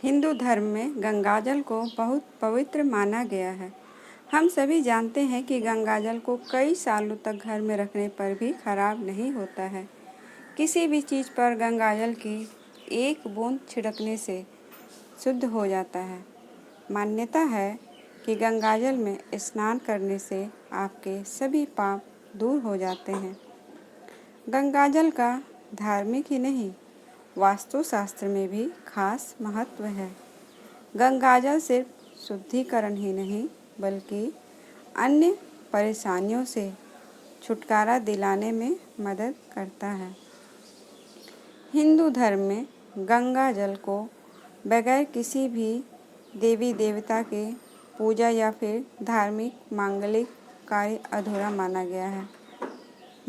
हिंदू धर्म में गंगाजल को बहुत पवित्र माना गया है। हम सभी जानते हैं कि गंगाजल को कई सालों तक घर में रखने पर भी खराब नहीं होता है। किसी भी चीज़ पर गंगाजल की एक बूंद छिड़कने से शुद्ध हो जाता है। मान्यता है कि गंगाजल में स्नान करने से आपके सभी पाप दूर हो जाते हैं। गंगाजल का धार्मिक ही नहीं, वास्तुशास्त्र में भी खास महत्व है। गंगाजल सिर्फ शुद्धिकरण ही नहीं बल्कि अन्य परेशानियों से छुटकारा दिलाने में मदद करता है। हिंदू धर्म में गंगाजल को बगैर किसी भी देवी देवता के पूजा या फिर धार्मिक मांगलिक कार्य अधूरा माना गया है।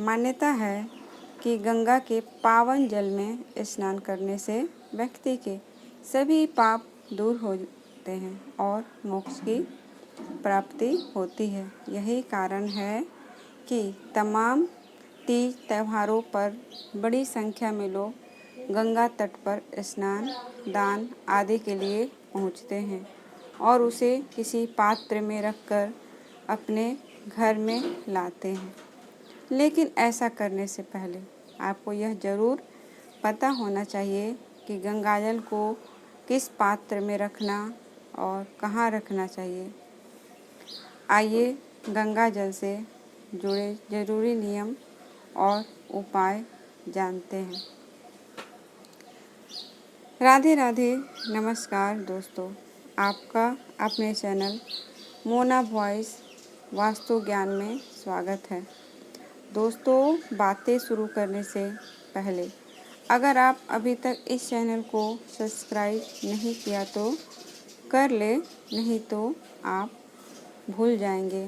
मान्यता है कि गंगा के पावन जल में स्नान करने से व्यक्ति के सभी पाप दूर होते हैं और मोक्ष की प्राप्ति होती है। यही कारण है कि तमाम तीज त्योहारों पर बड़ी संख्या में लोग गंगा तट पर स्नान, दान आदि के लिए पहुंचते हैं और उसे किसी पात्र में रखकर अपने घर में लाते हैं। लेकिन ऐसा करने से पहले आपको यह ज़रूर पता होना चाहिए कि गंगाजल को किस पात्र में रखना और कहाँ रखना चाहिए। आइए गंगाजल से जुड़े ज़रूरी नियम और उपाय जानते हैं। राधे राधे, नमस्कार दोस्तों, आपका अपने चैनल मोना वॉइस वास्तु ज्ञान में स्वागत है। दोस्तों, बातें शुरू करने से पहले अगर आप अभी तक इस चैनल को सब्सक्राइब नहीं किया तो कर ले, नहीं तो आप भूल जाएंगे।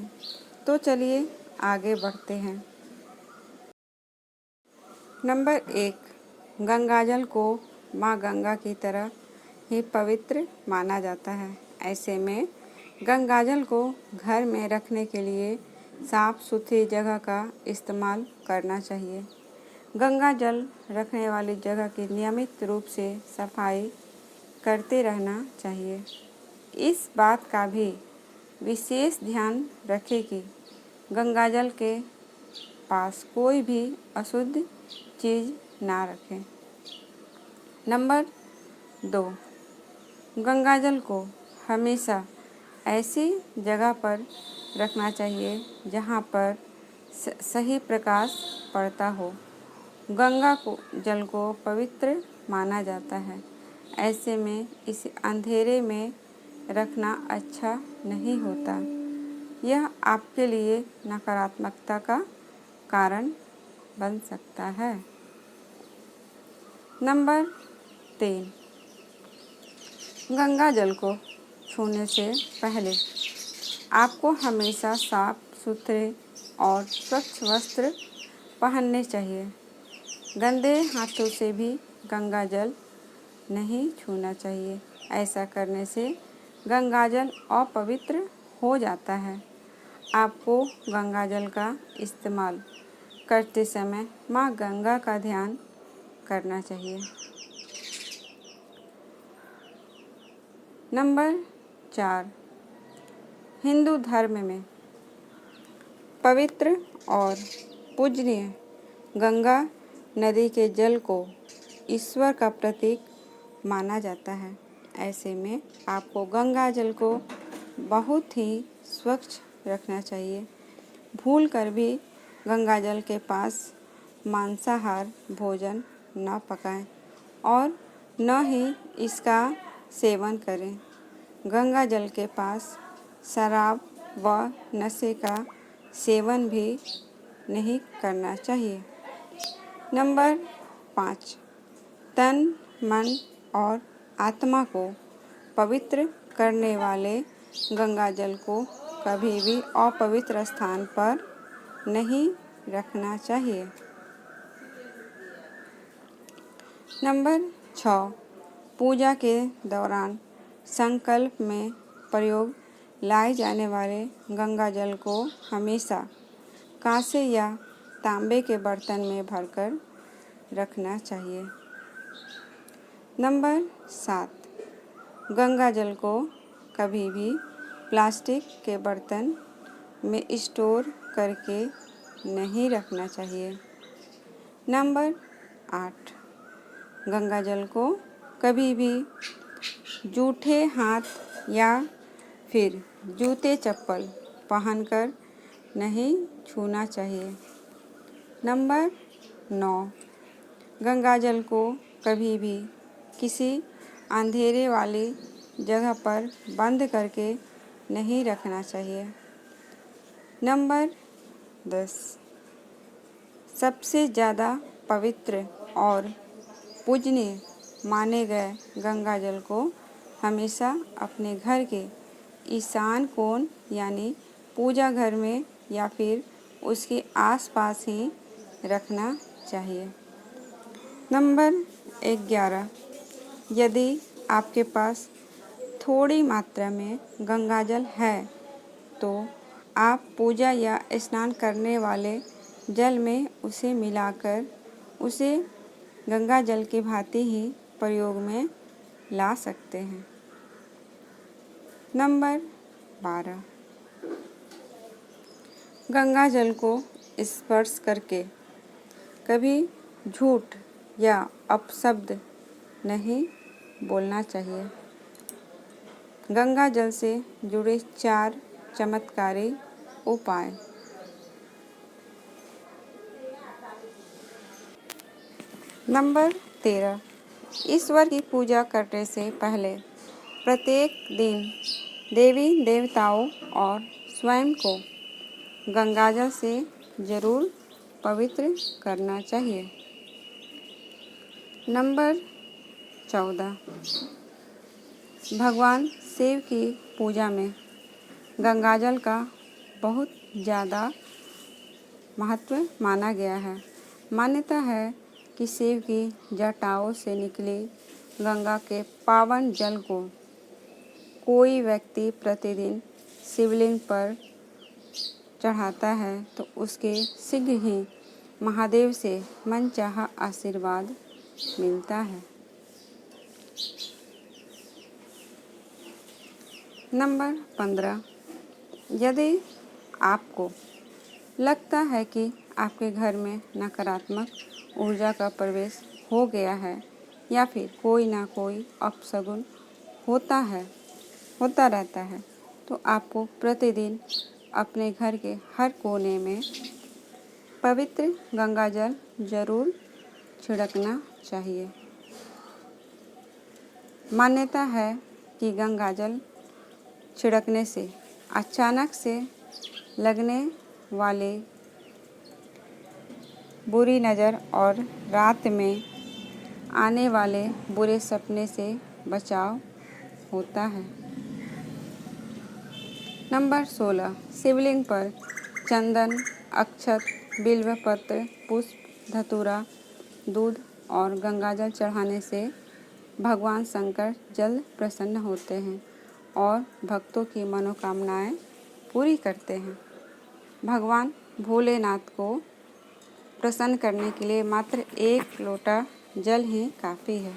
तो चलिए आगे बढ़ते हैं। नंबर 1, गंगाजल को माँ गंगा की तरह ही पवित्र माना जाता है। ऐसे में गंगाजल को घर में रखने के लिए साफ सुथरी जगह का इस्तेमाल करना चाहिए। गंगा जल रखने वाली जगह की नियमित रूप से सफाई करते रहना चाहिए। इस बात का भी विशेष ध्यान रखें कि गंगाजल के पास कोई भी अशुद्ध चीज़ ना रखें। नंबर 2, गंगाजल को हमेशा ऐसी जगह पर रखना चाहिए जहाँ पर सही प्रकाश पड़ता हो। गंगा को जल को पवित्र माना जाता है। ऐसे में इसे अंधेरे में रखना अच्छा नहीं होता। यह आपके लिए नकारात्मकता का कारण बन सकता है। नंबर 3, गंगा जल को छूने से पहले आपको हमेशा साफ सुथरे और स्वच्छ वस्त्र पहनने चाहिए। गंदे हाथों से भी गंगाजल नहीं छूना चाहिए। ऐसा करने से गंगाजल अपवित्र हो जाता है। आपको गंगाजल का इस्तेमाल करते समय माँ गंगा का ध्यान करना चाहिए। नंबर 4, हिंदू धर्म में पवित्र और पूजनीय गंगा नदी के जल को ईश्वर का प्रतीक माना जाता है। ऐसे में आपको गंगा जल को बहुत ही स्वच्छ रखना चाहिए। भूल कर भी गंगा जल के पास मांसाहार भोजन न पकाएं और न ही इसका सेवन करें। गंगा जल के पास शराब व नशे का सेवन भी नहीं करना चाहिए। नंबर 5, तन, मन और आत्मा को पवित्र करने वाले गंगा जल को कभी भी अपवित्र स्थान पर नहीं रखना चाहिए। नंबर 6, पूजा के दौरान संकल्प में प्रयोग लाए जाने वाले गंगा जल को हमेशा कांसे या तांबे के बर्तन में भरकर रखना चाहिए। नंबर 7, गंगा जल को कभी भी प्लास्टिक के बर्तन में स्टोर करके नहीं रखना चाहिए। नंबर 8, गंगा जल को कभी भी जूठे हाथ या फिर जूते चप्पल पहनकर नहीं छूना चाहिए। नंबर 9, गंगा जल को कभी भी किसी अंधेरे वाली जगह पर बंद करके नहीं रखना चाहिए। नंबर 10, सबसे ज़्यादा पवित्र और पूजनीय माने गए गंगा जल को हमेशा अपने घर के ईशान कोण यानी पूजा घर में या फिर उसके आसपास ही रखना चाहिए। नंबर 11, यदि आपके पास थोड़ी मात्रा में गंगा जल है तो आप पूजा या स्नान करने वाले जल में उसे मिलाकर उसे गंगा जल की भांति ही प्रयोग में ला सकते हैं। नंबर 12, गंगा जल को स्पर्श करके कभी झूठ या अपशब्द नहीं बोलना चाहिए। गंगा जल से जुड़े 4 चमत्कारी उपाय। नंबर 13, ईश्वर की पूजा करने से पहले प्रत्येक दिन देवी देवताओं और स्वयं को गंगाजल से जरूर पवित्र करना चाहिए। नंबर 14, भगवान शिव की पूजा में गंगाजल का बहुत ज़्यादा महत्व माना गया है। मान्यता है कि शिव की जटाओं से निकली गंगा के पावन जल को कोई व्यक्ति प्रतिदिन शिवलिंग पर चढ़ाता है तो उसके शीघ्र ही महादेव से मनचाहा आशीर्वाद मिलता है। नंबर 15, यदि आपको लगता है कि आपके घर में नकारात्मक ऊर्जा का प्रवेश हो गया है या फिर कोई ना कोई अपशगुन होता रहता है तो आपको प्रतिदिन अपने घर के हर कोने में पवित्र गंगाजल जरूर छिड़कना चाहिए। मान्यता है कि गंगाजल छिड़कने से अचानक से लगने वाले बुरी नज़र और रात में आने वाले बुरे सपने से बचाव होता है। नंबर 16, शिवलिंग पर चंदन, अक्षत, बिल्वपत्र, पुष्प, धतूरा, दूध और गंगाजल चढ़ाने से भगवान शंकर जल्द प्रसन्न होते हैं और भक्तों की मनोकामनाएं पूरी करते हैं। भगवान भोलेनाथ को प्रसन्न करने के लिए मात्र 1 लोटा जल ही काफ़ी है।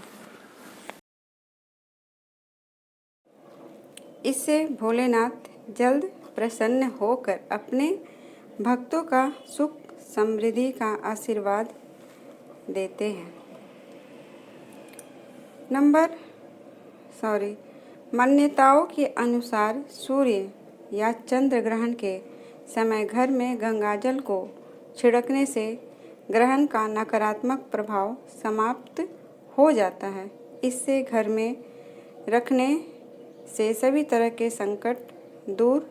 इससे भोलेनाथ जल्द प्रसन्न होकर अपने भक्तों का सुख समृद्धि का आशीर्वाद देते हैं। मान्यताओं के अनुसार सूर्य या चंद्र ग्रहण के समय घर में गंगाजल को छिड़कने से ग्रहण का नकारात्मक प्रभाव समाप्त हो जाता है। इससे घर में रखने से सभी तरह के संकट दूर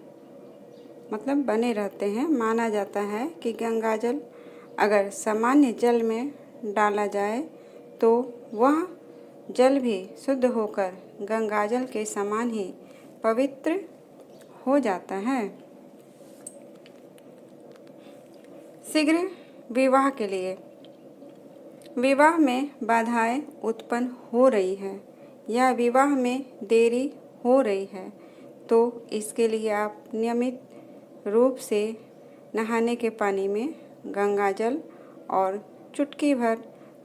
बने रहते हैं। माना जाता है कि गंगाजल अगर सामान्य जल में डाला जाए तो वह जल भी शुद्ध होकर गंगाजल के समान ही पवित्र हो जाता है। शीघ्र विवाह के लिए विवाह में बाधाएं उत्पन्न हो रही है या विवाह में देरी हो रही है तो इसके लिए आप नियमित रूप से नहाने के पानी में गंगाजल और चुटकी भर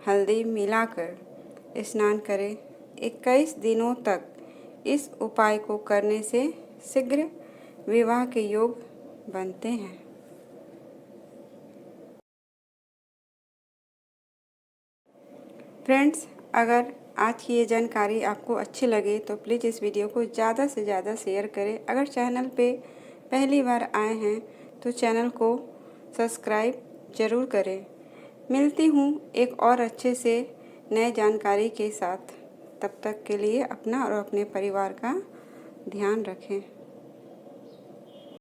हल्दी मिलाकर स्नान करें। 21 दिनों तक इस उपाय को करने से शीघ्र विवाह के योग बनते हैं। फ्रेंड्स, अगर आज की ये जानकारी आपको अच्छी लगे तो प्लीज़ इस वीडियो को ज़्यादा से ज़्यादा शेयर करें। अगर चैनल पे पहली बार आए हैं तो चैनल को सब्सक्राइब ज़रूर करें। मिलती हूँ एक और अच्छे से नए जानकारी के साथ। तब तक के लिए अपना और अपने परिवार का ध्यान रखें।